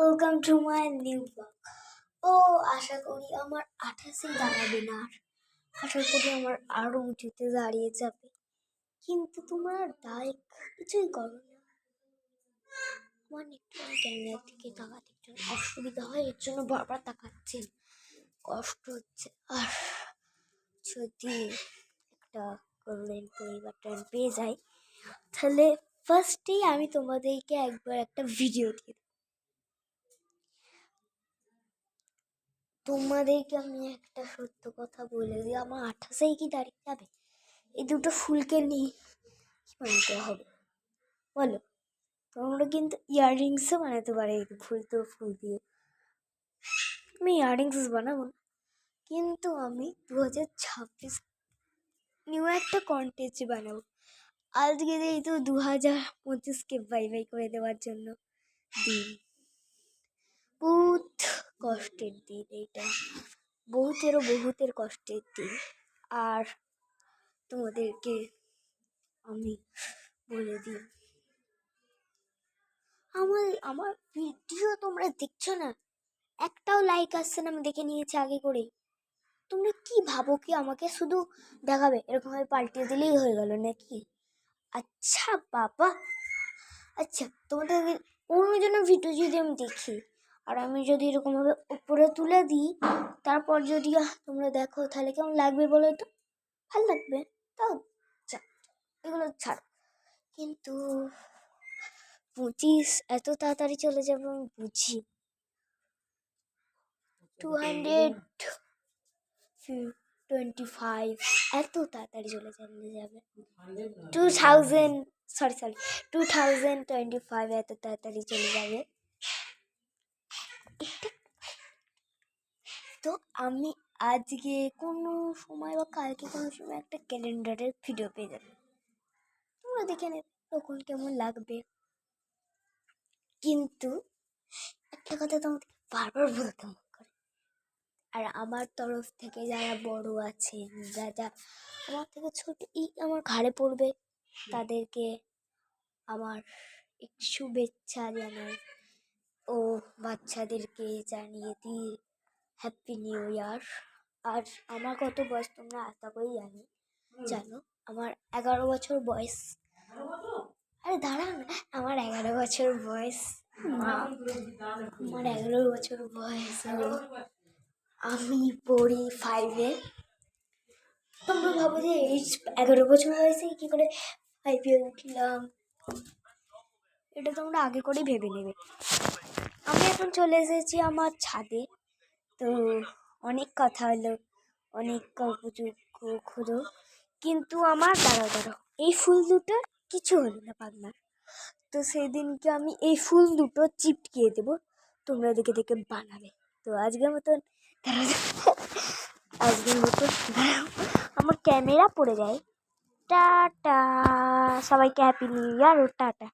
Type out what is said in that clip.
Welcome to my new blog. ও আশা করি আমার 28-এই দাঁড়াবে না, আশা করি আমার আরো উঁচুতে দাঁড়িয়ে যাবে, কিন্তু তোমরা লাইক কিছুই করো না। আমার একটু ক্যামেরার দিকে তাকাতে একটু অসুবিধা হয়, এর জন্য বারবার তাকাচ্ছেন, কষ্ট হচ্ছে। আর যদি একটা গোল্ডেন পরিবারটা পেয়ে যাই, তাহলে ফার্স্টেই আমি তোমাদেরকে একবার একটা ভিডিও দিয়ে দেবো। তোমাদেরকে আমি একটা সত্য কথা বলে দিই, আমার 28-এই কি দাঁড়িয়ে যাবে? এই দুটো ফুলকে নিয়ে কি বানাতে হবে বলো? তোমরা কিন্তু ইয়াররিংসও বানাতে পারে এই ফুল দিয়ে। আমি ইয়াররিংস বানাবো না, কিন্তু আমি 2026 নিউ একটা কন্টেস্ট বানাবো। আজকে এই তো 2025কে বাই বাই করে দেওয়ার জন্য দিন। বহুত কষ্টের দিন এইটা, বহুতের কষ্টের দিন। আর তোমাদেরকে আমি বলে দিই, আমার ভিডিও তোমরা দেখছো না, একটাও লাইক আসছে না, আমি দেখে নিয়েছি আগে করে। তোমরা কি ভাবো কি আমাকে শুধু দেখাবে, এরকমভাবে পাল্টে দিলেই হয়ে গেল নাকি? আচ্ছা বাবা, আচ্ছা তোমাদের অন্যজন ভিডিও যদি আমি দেখি আর আমি যদি এরকমভাবে উপরে তুলে দিই, তারপর যদি তোমরা দেখো, তাহলে কেমন লাগবে বলো তো? ভালো লাগবে? তাও এগুলো ছাড়। কিন্তু 25 এত তাড়াতাড়ি চলে যাবে আমি বুঝি। 225 এত তাড়াতাড়ি চলে যাবে। 2025 এত তাড়াতাড়ি চলে যাবে। তো আমি আজকে কোনো সময় বা কালকে কোনো সময় একটা ক্যালেন্ডারের ভিডিও পেয়ে যাবে, তোমরা দেখে নেবে তখন কেমন লাগবে। কিন্তু একটা কথা তোমাকে বারবার বলতে মন করে, আর আমার তরফ থেকে যারা বড় আছেন, যা আমার থেকে ছোট, এই আমার ঘাড়ে পড়বে, তাদেরকে আমার শুভেচ্ছা জানাই ও বাচ্চাদেরকে জানিয়ে দিই হ্যাপি নিউ ইয়ার। আর আমার কত বয়স তোমরা আশা করি জানো, আমার 11 বছর বয়স। আরে দাঁড়াও না, আমার 11 বছর বয়স। আমার 11 বছর বয়স, আমি পড়ি 5-এ। তোমরা ভাবো যে এই 11 বছর বয়সে কি করে 5-এ উঠলাম, এটা তোমরা আগে করেই ভেবে নেবে। আমি এখন চলে এসেছি আমার ছাদে। তো অনেক কথা হলো, অনেক খুঁজো, কিন্তু আমার দাঁড়াও এই ফুল দুটো কিছু হলো না পাগনা। তো সেই দিনকে আমি এই ফুল দুটো চিপকিয়ে দেবো, তোমরা দেখে দেখে বানাবে। তো আজকের মতন আমার ক্যামেরা পড়ে যায়। টাটা, সবাইকে হ্যাপি নিউ ইয়ার ও টাটা।